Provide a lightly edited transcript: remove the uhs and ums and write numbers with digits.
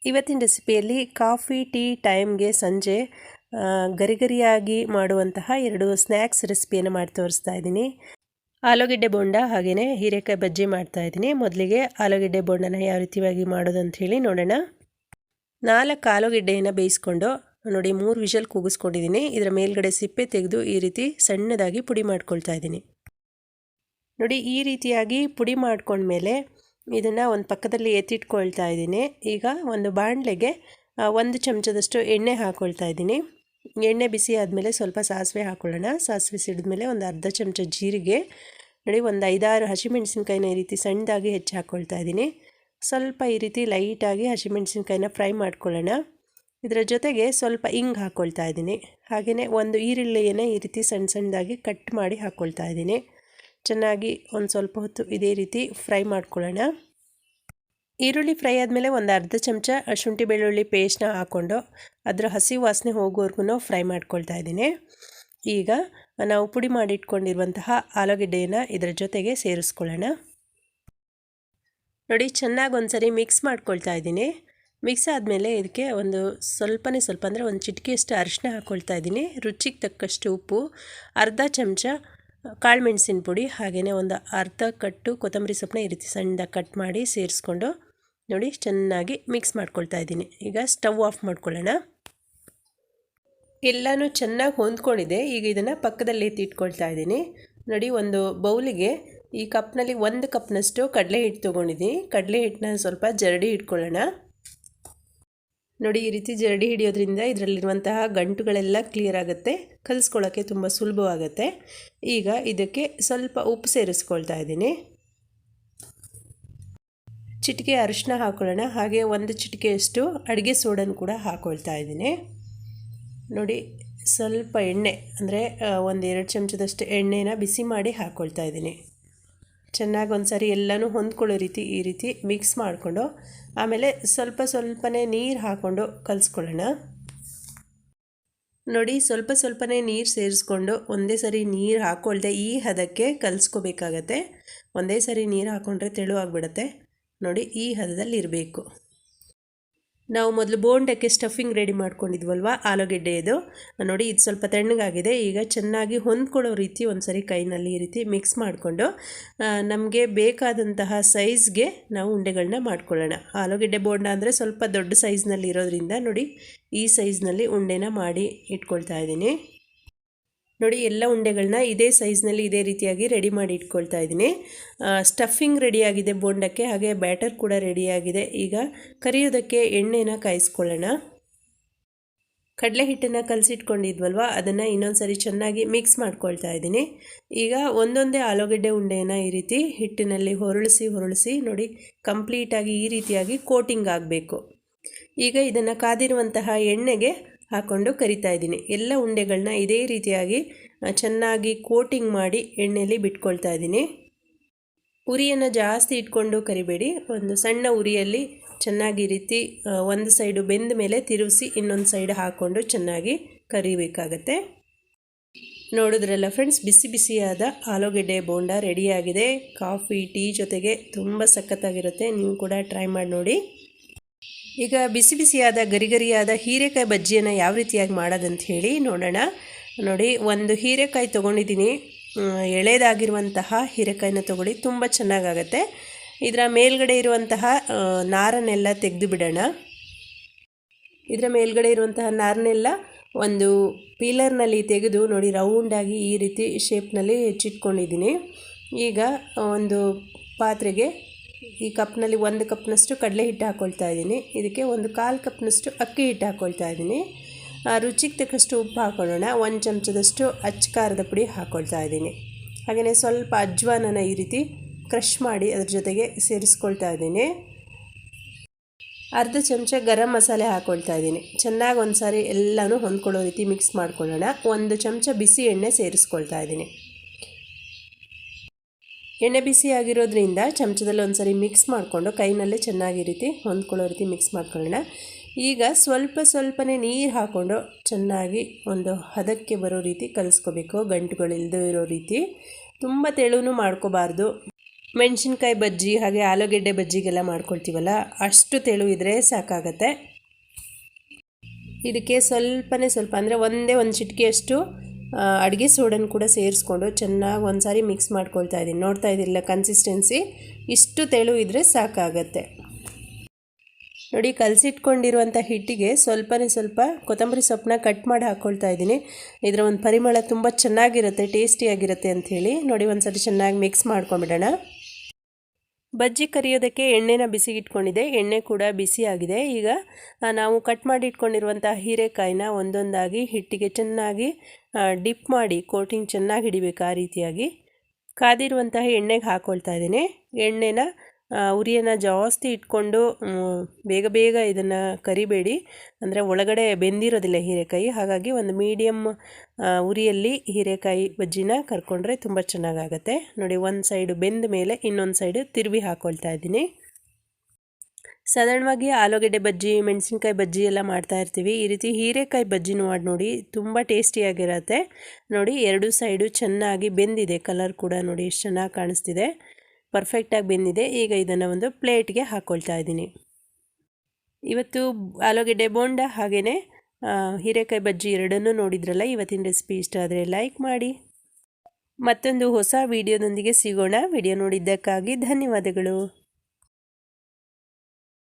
ಇವತ್ತಿನ ರೆಸಿಪಿಯಲ್ಲಿ coffee tea ಟೈಮ್ಗೆ ಸಂಜೆ ಗರಿಗರಿಯಾಗಿ ಮಾಡುವಂತಹ 2 ಸ್ನ್ಯಾಕ್ಸ್ ರೆಸಿಪಿಯನ್ನು ಮಾಡಿ ತೋರಿಸ್ತಾ ಇದ್ದೀನಿ. ಆಲೂಗೆಡ್ಡೆ ಬೋಂಡ ಹಾಗೆಯೇ ಹೀರೆಕಾಯಿ ಬಜ್ಜಿ ಮಾಡ್ತಾ ಇದ್ದೀನಿ. ಮೊದಲಿಗೆ ಆಲೂಗೆಡ್ಡೆ ಬೋಂಡನ ಯಾವ ರೀತಿಯಾಗಿ ಮಾಡೋದು ಅಂತ ಹೇಳಿ ನೋಡೋಣ. 4 ಆಲೂಗೆಡ್ಡೆಯನ್ನು ಬೇಯಿಸ್ಕೊಂಡು ನೋಡಿ 3 ವಿಷಲ್ ಕೂಗಿಸ್ಕೊಂಡಿದ್ದೀನಿ. ಇದರ ಮೇಲ್ಗಡೆ ಸಿಪ್ಪೆ ತೆಗೆದು ಈ ರೀತಿ ಸಣ್ಣದಾಗಿ ಪುಡಿ ಮಾಡ್ಕೊಳ್ತಾ ಇದ್ದೀನಿ. ನೋಡಿ ಈ ರೀತಿಯಾಗಿ ಪುಡಿ ಮಾಡ್ಕೊಂಡ್ಮೇಲೆ ಇದನ್ನು ಒಂದು ಪಕ್ಕದಲ್ಲಿ ಎತ್ತಿಟ್ಕೊಳ್ತಾ ಇದ್ದೀನಿ. ಈಗ ಒಂದು ಬಾಣಲೆಗೆ 1 ಚಮಚದಷ್ಟು ಎಣ್ಣೆ ಹಾಕ್ಕೊಳ್ತಾ ಇದ್ದೀನಿ. ಎಣ್ಣೆ ಬಿಸಿ ಆದಮೇಲೆ ಸ್ವಲ್ಪ ಸಾಸಿವೆ ಹಾಕ್ಕೊಳ್ಳೋಣ. ಸಾಸಿವೆ ಸಿಡಿದ್ಮೇಲೆ ಒಂದು ಅರ್ಧ ಚಮಚ ಜೀರಿಗೆ, ನೋಡಿ ಒಂದು 5-6 ಹಸಿಮೆಣಸಿನ್ಕಾಯಿನ ಈ ರೀತಿ ಸಣ್ಣದಾಗಿ ಹೆಚ್ಚಿ ಹಾಕ್ಕೊಳ್ತಾ ಇದ್ದೀನಿ. ಸ್ವಲ್ಪ ಈ ರೀತಿ ಲೈಟಾಗಿ ಹಸಿಮೆಣಸಿನ್ಕಾಯಿನ ಫ್ರೈ ಮಾಡ್ಕೊಳ್ಳೋಣ. ಇದರ ಜೊತೆಗೆ ಸ್ವಲ್ಪ ಇಂಗು ಹಾಕ್ಕೊಳ್ತಾ ಇದ್ದೀನಿ. ಹಾಗೆಯೇ ಒಂದು ಈರುಳ್ಳಿಯನ್ನು ಈ ರೀತಿ ಸಣ್ಣದಾಗಿ ಕಟ್ ಮಾಡಿ ಹಾಕ್ಕೊಳ್ತಾ ಇದ್ದೀನಿ. ಚೆನ್ನಾಗಿ ಒಂದು ಸ್ವಲ್ಪ ಹೊತ್ತು ಇದೇ ರೀತಿ ಫ್ರೈ ಮಾಡ್ಕೊಳ್ಳೋಣ. ಈರುಳ್ಳಿ ಫ್ರೈ ಆದಮೇಲೆ ಒಂದು ಅರ್ಧ ಚಮಚ ಶುಂಠಿ ಬೆಳ್ಳುಳ್ಳಿ ಪೇಸ್ಟ್ನ ಹಾಕ್ಕೊಂಡು ಅದರ ಹಸಿ ವಾಸನೆ ಹೋಗೋವರೆಗೂ ಫ್ರೈ ಮಾಡ್ಕೊಳ್ತಾ ಇದ್ದೀನಿ. ಈಗ ನಾವು ಪುಡಿ ಮಾಡಿಟ್ಕೊಂಡಿರುವಂತಹ ಆಲೂಗೆಡ್ಡೆಯನ್ನು ಇದರ ಜೊತೆಗೆ ಸೇರಿಸ್ಕೊಳ್ಳೋಣ. ನೋಡಿ ಚೆನ್ನಾಗಿ ಒಂದ್ಸರಿ ಮಿಕ್ಸ್ ಮಾಡ್ಕೊಳ್ತಾ ಇದ್ದೀನಿ. ಮಿಕ್ಸ್ ಆದಮೇಲೆ ಇದಕ್ಕೆ ಒಂದು ಸ್ವಲ್ಪ ಅಂದರೆ ಒಂದು ಚಿಟಿಕೆಯಷ್ಟು ಅರಿಶಿನ ಹಾಕ್ಕೊಳ್ತಾ ಇದ್ದೀನಿ. ರುಚಿಗೆ ತಕ್ಕಷ್ಟು ಉಪ್ಪು, ಅರ್ಧ ಚಮಚ ಕಾಳುಮೆಣಸಿನ ಪುಡಿ, ಹಾಗೆಯೇ ಒಂದು ಅರ್ಧ ಕಟ್ಟು ಕೊತ್ತಂಬರಿ ಸೊಪ್ಪನ್ನ ಈ ರೀತಿ ಸಣ್ಣದಾಗಿ ಕಟ್ ಮಾಡಿ ಸೇರಿಸ್ಕೊಂಡು ನೋಡಿ ಚೆನ್ನಾಗಿ ಮಿಕ್ಸ್ ಮಾಡ್ಕೊಳ್ತಾ ಇದ್ದೀನಿ. ಈಗ ಸ್ಟವ್ ಆಫ್ ಮಾಡ್ಕೊಳ್ಳೋಣ. ಎಲ್ಲನೂ ಚೆನ್ನಾಗಿ ಹೊಂದ್ಕೊಂಡಿದೆ. ಈಗ ಇದನ್ನು ಪಕ್ಕದಲ್ಲಿ ಎತ್ತಿಟ್ಕೊಳ್ತಾ ಇದ್ದೀನಿ. ನೋಡಿ ಒಂದು ಬೌಲಿಗೆ ಈ ಕಪ್ನಲ್ಲಿ 1 ಕಪ್ನಷ್ಟು ಕಡಲೆ ಹಿಟ್ಟು ತೊಗೊಂಡಿದ್ದೀನಿ. ಕಡಲೆ ಹಿಟ್ಟನ್ನ ಸ್ವಲ್ಪ ಜರಡಿ ಇಟ್ಕೊಳ್ಳೋಣ. ನೋಡಿ ಈ ರೀತಿ ಜರಡಿ ಹಿಡಿಯೋದ್ರಿಂದ ಇದರಲ್ಲಿರುವಂತಹ ಗಂಟುಗಳೆಲ್ಲ ಕ್ಲಿಯರ್ ಆಗುತ್ತೆ, ಕಲಿಸ್ಕೊಳ್ಳೋಕ್ಕೆ ತುಂಬ ಸುಲಭವಾಗುತ್ತೆ. ಈಗ ಇದಕ್ಕೆ ಸ್ವಲ್ಪ ಉಪ್ಪು ಸೇರಿಸ್ಕೊಳ್ತಾ ಇದ್ದೀನಿ. ಚಿಟಿಕೆ ಅರಿಶಿನ ಹಾಕ್ಕೊಳ್ಳೋಣ. ಹಾಗೆ 1 ಚಿಟಿಕೆಯಷ್ಟು ಅಡುಗೆ ಸೋಡನ್ನು ಕೂಡ ಹಾಕ್ಕೊಳ್ತಾ ಇದ್ದೀನಿ. ನೋಡಿ ಸ್ವಲ್ಪ ಎಣ್ಣೆ ಅಂದರೆ 1-2 ಚಮಚದಷ್ಟು ಎಣ್ಣೆನ ಬಿಸಿ ಮಾಡಿ ಹಾಕ್ಕೊಳ್ತಾ ಇದ್ದೀನಿ. ಚೆನ್ನಾಗಿ ಒಂದ್ಸರಿ ಎಲ್ಲನೂ ಹೊಂದ್ಕೊಳ್ಳೋ ರೀತಿ ಈ ರೀತಿ ಮಿಕ್ಸ್ ಮಾಡಿಕೊಂಡು ಆಮೇಲೆ ಸ್ವಲ್ಪನೇ ನೀರು ಹಾಕ್ಕೊಂಡು ಕಲಿಸ್ಕೊಳ್ಳೋಣ. ನೋಡಿ ಸ್ವಲ್ಪನೇ ನೀರು ಸೇರಿಸ್ಕೊಂಡು ಒಂದೇ ಸರಿ ನೀರು ಹಾಕ್ಕೊಳ್ದೆ ಈ ಹದಕ್ಕೆ ಕಲಿಸ್ಕೋಬೇಕಾಗತ್ತೆ. ಒಂದೇ ಸರಿ ನೀರು ಹಾಕ್ಕೊಂಡ್ರೆ ತೆಳುವಾಗಿಬಿಡುತ್ತೆ. ನೋಡಿ ಈ ಹದದಲ್ಲಿ ಇರಬೇಕು. ನಾವು ಮೊದಲು ಬೋಂಡಕ್ಕೆ ಸ್ಟಫಿಂಗ್ ರೆಡಿ ಮಾಡ್ಕೊಂಡಿದ್ವಲ್ವ ಆಲೂಗೆಡ್ಡೆದು, ನೋಡಿ ಇದು ಸ್ವಲ್ಪ ತಣ್ಣಗಾಗಿದೆ. ಈಗ ಚೆನ್ನಾಗಿ ಹೊಂದ್ಕೊಳ್ಳೋ ರೀತಿ ಒಂದ್ಸರಿ ಕೈನಲ್ಲಿ ಈ ರೀತಿ ಮಿಕ್ಸ್ ಮಾಡಿಕೊಂಡು ನಮಗೆ ಬೇಕಾದಂತಹ ಸೈಜ್ಗೆ ನಾವು ಉಂಡೆಗಳನ್ನ ಮಾಡ್ಕೊಳ್ಳೋಣ. ಆಲೂಗೆಡ್ಡೆ ಬೋಂಡ ಅಂದರೆ ಸ್ವಲ್ಪ ದೊಡ್ಡ ಸೈಜ್ನಲ್ಲಿ ಇರೋದ್ರಿಂದ ನೋಡಿ ಈ ಸೈಜ್ನಲ್ಲಿ ಉಂಡೆನ ಮಾಡಿ ಇಟ್ಕೊಳ್ತಾ ಇದ್ದೀನಿ. ನೋಡಿ ಎಲ್ಲ ಉಂಡೆಗಳನ್ನ ಇದೇ ಸೈಜ್ನಲ್ಲಿ ಇದೇ ರೀತಿಯಾಗಿ ರೆಡಿ ಮಾಡಿ ಇಟ್ಕೊಳ್ತಾ ಇದ್ದೀನಿ. ಸ್ಟಫಿಂಗ್ ರೆಡಿಯಾಗಿದೆ ಬೋಂಡಕ್ಕೆ, ಹಾಗೆ ಬ್ಯಾಟರ್ ಕೂಡ ರೆಡಿಯಾಗಿದೆ. ಈಗ ಕರಿಯೋದಕ್ಕೆ ಎಣ್ಣೆನ ಕಾಯಿಸ್ಕೊಳ್ಳೋಣ. ಕಡಲೆ ಹಿಟ್ಟನ್ನು ಕಲಸಿಟ್ಕೊಂಡಿದ್ವಲ್ವ ಅದನ್ನು ಇನ್ನೊಂದು ಸರಿ ಚೆನ್ನಾಗಿ ಮಿಕ್ಸ್ ಮಾಡ್ಕೊಳ್ತಾ ಇದ್ದೀನಿ. ಈಗ ಒಂದೊಂದೇ ಆಲೂಗೆಡ್ಡೆ ಉಂಡೆಯನ್ನು ಈ ರೀತಿ ಹಿಟ್ಟಿನಲ್ಲಿ ಹೊರಳಿಸಿ ನೋಡಿ ಕಂಪ್ಲೀಟಾಗಿ ಈ ರೀತಿಯಾಗಿ ಕೋಟಿಂಗ್ ಆಗಬೇಕು. ಈಗ ಇದನ್ನು ಕಾದಿರುವಂತಹ ಎಣ್ಣೆಗೆ ಹಾಕ್ಕೊಂಡು ಕರಿತಾ ಇದ್ದೀನಿ. ಎಲ್ಲ ಉಂಡೆಗಳನ್ನ ಇದೇ ರೀತಿಯಾಗಿ ಚೆನ್ನಾಗಿ ಕೋಟಿಂಗ್ ಮಾಡಿ ಎಣ್ಣೆಯಲ್ಲಿ ಬಿಟ್ಕೊಳ್ತಾ ಇದ್ದೀನಿ. ಉರಿಯನ್ನು ಜಾಸ್ತಿ ಇಟ್ಕೊಂಡು ಕರಿಬೇಡಿ. ಒಂದು ಸಣ್ಣ ಉರಿಯಲ್ಲಿ ಚೆನ್ನಾಗಿ ರೀತಿ ಒಂದು ಸೈಡು ಬೆಂದ ಮೇಲೆ ತಿರುಗಿಸಿ ಇನ್ನೊಂದು ಸೈಡ್ ಹಾಕ್ಕೊಂಡು ಚೆನ್ನಾಗಿ ಕರಿಬೇಕಾಗತ್ತೆ. ನೋಡಿದ್ರಲ್ಲ ಫ್ರೆಂಡ್ಸ್, ಬಿಸಿಯಾದ ಆಲೂಗೆಡ್ಡೆ ಬೋಂಡ ರೆಡಿಯಾಗಿದೆ. ಕಾಫಿ ಟೀ ಜೊತೆಗೆ ತುಂಬ ಸಖತ್ತಾಗಿರುತ್ತೆ. ನೀವು ಕೂಡ ಟ್ರೈ ಮಾಡಿ ನೋಡಿ. ಈಗ ಬಿಸಿಯಾದ ಗರಿಗರಿಯಾದ ಹೀರೆಕಾಯಿ ಬಜ್ಜಿಯನ್ನು ಯಾವ ರೀತಿಯಾಗಿ ಮಾಡೋದಂತ ಹೇಳಿ ನೋಡೋಣ. ನೋಡಿ ಒಂದು ಹೀರೆಕಾಯಿ ತೊಗೊಂಡಿದ್ದೀನಿ. ಎಳೆದಾಗಿರುವಂತಹ ಹೀರೆಕಾಯಿನ ತೊಗೊಳ್ಳಿ, ತುಂಬ ಚೆನ್ನಾಗಾಗತ್ತೆ. ಇದರ ಮೇಲ್ಗಡೆ ಇರುವಂತಹ ನಾರನ್ನೆಲ್ಲ ತೆಗೆದು ಬಿಡೋಣ. ಇದರ ಮೇಲ್ಗಡೆ ಇರುವಂತಹ ನಾರನ್ನೆಲ್ಲ ಒಂದು ಪೀಲರ್ನಲ್ಲಿ ತೆಗೆದು ನೋಡಿ ರೌಂಡಾಗಿ ಈ ರೀತಿ ಶೇಪ್ನಲ್ಲಿ ಹೆಚ್ಚಿಟ್ಕೊಂಡಿದ್ದೀನಿ. ಈಗ ಒಂದು ಪಾತ್ರೆಗೆ ಈ ಕಪ್ನಲ್ಲಿ 1 ಕಪ್ನಷ್ಟು ಕಡಲೆ ಹಿಟ್ಟು ಹಾಕ್ಕೊಳ್ತಾ ಇದ್ದೀನಿ. ಇದಕ್ಕೆ 1/4 ಕಪ್ನಷ್ಟು ಅಕ್ಕಿ ಹಿಟ್ಟು ಹಾಕ್ಕೊಳ್ತಾ ಇದ್ದೀನಿ. ರುಚಿಗೆ ತಕ್ಕಷ್ಟು ಉಪ್ಪು ಹಾಕ್ಕೊಳ್ಳೋಣ. 1 ಚಮಚದಷ್ಟು ಅಚ್ಚ ಖಾರದ ಪುಡಿ ಹಾಕ್ಕೊಳ್ತಾ ಇದ್ದೀನಿ. ಹಾಗೆಯೇ ಸ್ವಲ್ಪ ಅಜ್ವಾನನ ಈ ರೀತಿ ಕ್ರಷ್ ಮಾಡಿ ಅದ್ರ ಜೊತೆಗೆ ಸೇರಿಸ್ಕೊಳ್ತಾ ಇದ್ದೀನಿ. ಅರ್ಧ ಚಮಚ ಗರಂ ಮಸಾಲೆ ಹಾಕ್ಕೊಳ್ತಾ ಇದ್ದೀನಿ. ಚೆನ್ನಾಗಿ ಒಂದು ಸಾರಿ ಎಲ್ಲನೂ ಹೊಂದ್ಕೊಳ್ಳೋ ರೀತಿ ಮಿಕ್ಸ್ ಮಾಡ್ಕೊಳ್ಳೋಣ. 1 ಚಮಚ ಬಿಸಿ ಎಣ್ಣೆ ಸೇರಿಸ್ಕೊಳ್ತಾ ಇದ್ದೀನಿ. ಎಣ್ಣೆ ಬಿಸಿ ಆಗಿರೋದ್ರಿಂದ ಚಮಚದಲ್ಲಿ ಒಂದು ಸರಿ ಮಿಕ್ಸ್ ಮಾಡಿಕೊಂಡು ಕೈನಲ್ಲೇ ಚೆನ್ನಾಗಿ ರೀತಿ ಹೊಂದ್ಕೊಳ್ಳೋ ರೀತಿ ಮಿಕ್ಸ್ ಮಾಡ್ಕೊಳ್ಳೋಣ. ಈಗ ಸ್ವಲ್ಪನೇ ನೀರು ಹಾಕ್ಕೊಂಡು ಚೆನ್ನಾಗಿ ಒಂದು ಹದಕ್ಕೆ ಬರೋ ರೀತಿ ಕಲಿಸ್ಕೋಬೇಕು. ಗಂಟುಗಳಿಲ್ಲದೆ ಇರೋ ರೀತಿ, ತುಂಬ ತೆಳುನೂ ಮಾಡ್ಕೋಬಾರ್ದು. ಮೆಣಸಿನ್ಕಾಯಿ ಬಜ್ಜಿ ಹಾಗೆ ಆಲೂಗೆಡ್ಡೆ ಬಜ್ಜಿಗೆಲ್ಲ ಮಾಡ್ಕೊಳ್ತೀವಲ್ಲ, ಅಷ್ಟು ತೆಳು ಇದ್ದರೆ ಸಾಕಾಗತ್ತೆ. ಇದಕ್ಕೆ ಸ್ವಲ್ಪ ಅಂದರೆ ಒಂದೇ ಒಂದು ಚಿಟಿಕೆಯಷ್ಟು ಅಡುಗೆ ಸೋಡನ್ನು ಕೂಡ ಸೇರಿಸ್ಕೊಂಡು ಚೆನ್ನಾಗಿ ಒಂದು ಸಾರಿ ಮಿಕ್ಸ್ ಮಾಡ್ಕೊಳ್ತಾ ಇದ್ದೀನಿ. ನೋಡ್ತಾ ಇದ್ದಿಲ್ಲ ಕನ್ಸಿಸ್ಟೆನ್ಸಿ, ಇಷ್ಟು ತೆಳು ಇದ್ದರೆ ಸಾಕಾಗತ್ತೆ. ನೋಡಿ, ಕಲಸಿಟ್ಕೊಂಡಿರುವಂಥ ಹಿಟ್ಟಿಗೆ ಸ್ವಲ್ಪ ಕೊತ್ತಂಬರಿ ಸೊಪ್ಪನ್ನ ಕಟ್ ಮಾಡಿ ಹಾಕ್ಕೊಳ್ತಾ ಇದ್ದೀನಿ. ಇದರ ಒಂದು ಪರಿಮಳ ತುಂಬ ಚೆನ್ನಾಗಿರುತ್ತೆ, ಟೇಸ್ಟಿಯಾಗಿರುತ್ತೆ ಅಂಥೇಳಿ. ನೋಡಿ, ಒಂದು ಸರಿ ಚೆನ್ನಾಗಿ ಮಿಕ್ಸ್ ಮಾಡ್ಕೊಂಬಿಡೋಣ. ಬಜ್ಜಿ ಕರಿಯೋದಕ್ಕೆ ಎಣ್ಣೆನ ಬಿಸಿಗಿಟ್ಕೊಂಡಿದ್ದೆ, ಎಣ್ಣೆ ಕೂಡ ಬಿಸಿ ಆಗಿದೆ. ಈಗ ನಾವು ಕಟ್ ಮಾಡಿ ಇಟ್ಕೊಂಡಿರುವಂಥ ಹೀರೆಕಾಯಿನ ಒಂದೊಂದಾಗಿ ಹಿಟ್ಟಿಗೆ ಚೆನ್ನಾಗಿ ಡಿಪ್ ಮಾಡಿ ಕೋಟಿಂಗ್ ಚೆನ್ನಾಗಿ ಹಿಡಿಬೇಕು. ಆ ರೀತಿಯಾಗಿ ಕಾದಿರುವಂತಹ ಎಣ್ಣೆಗೆ ಹಾಕ್ಕೊಳ್ತಾ ಇದ್ದೀನಿ. ಎಣ್ಣೆನ ಉರಿಯನ್ನು ಜಾಸ್ತಿ ಇಟ್ಕೊಂಡು ಬೇಗ ಇದನ್ನು ಕರಿಬೇಡಿ, ಅಂದರೆ ಒಳಗಡೆ ಬೆಂದಿರೋದಿಲ್ಲ ಹೀರೆಕಾಯಿ. ಹಾಗಾಗಿ ಒಂದು ಮೀಡಿಯಮ್ ಉರಿಯಲ್ಲಿ ಹೀರೆಕಾಯಿ ಬಜ್ಜಿನ ಕರ್ಕೊಂಡ್ರೆ ತುಂಬ ಚೆನ್ನಾಗಾಗತ್ತೆ. ನೋಡಿ, ಒಂದು ಸೈಡು ಬೆಂದ ಮೇಲೆ ಇನ್ನೊಂದು ಸೈಡು ತಿರುವಿ ಹಾಕ್ಕೊಳ್ತಾ ಇದ್ದೀನಿ. ಸಾಧಾರಣವಾಗಿ ಆಲೂಗೆಡ್ಡೆ ಬಜ್ಜಿ, ಮೆಣಸಿನ್ಕಾಯಿ ಬಜ್ಜಿ ಎಲ್ಲ ಮಾಡ್ತಾ ಇರ್ತೀವಿ. ಈ ರೀತಿ ಹೀರೆಕಾಯಿ ಬಜ್ಜಿನೂ ಮಾಡಿ ನೋಡಿ, ತುಂಬ ಟೇಸ್ಟಿಯಾಗಿರುತ್ತೆ. ನೋಡಿ, ಎರಡು ಸೈಡು ಚೆನ್ನಾಗಿ ಬೆಂದಿದೆ, ಕಲರ್ ಕೂಡ ನೋಡಿ ಎಷ್ಟು ಚೆನ್ನಾಗಿ ಕಾಣಿಸ್ತಿದೆ, ಪರ್ಫೆಕ್ಟಾಗಿ ಬೆಂದಿದೆ. ಈಗ ಇದನ್ನು ಒಂದು ಪ್ಲೇಟ್ಗೆ ಹಾಕ್ಕೊಳ್ತಾ ಇದ್ದೀನಿ. ಇವತ್ತು ಆಲೂಗೆಡ್ಡೆ ಬೋಂಡ ಹಾಗೆಯೇ ಹೀರೆಕಾಯಿ ಬಜ್ಜಿ ಎರಡನ್ನೂ ನೋಡಿದ್ರಲ್ಲ. ಇವತ್ತಿನ ರೆಸಿಪಿ ಇಷ್ಟ ಆದರೆ ಲೈಕ್ ಮಾಡಿ. ಮತ್ತೊಂದು ಹೊಸ ವಿಡಿಯೋದೊಂದಿಗೆ ಸಿಗೋಣ. ವಿಡಿಯೋ ನೋಡಿದ್ದಕ್ಕಾಗಿ ಧನ್ಯವಾದಗಳು.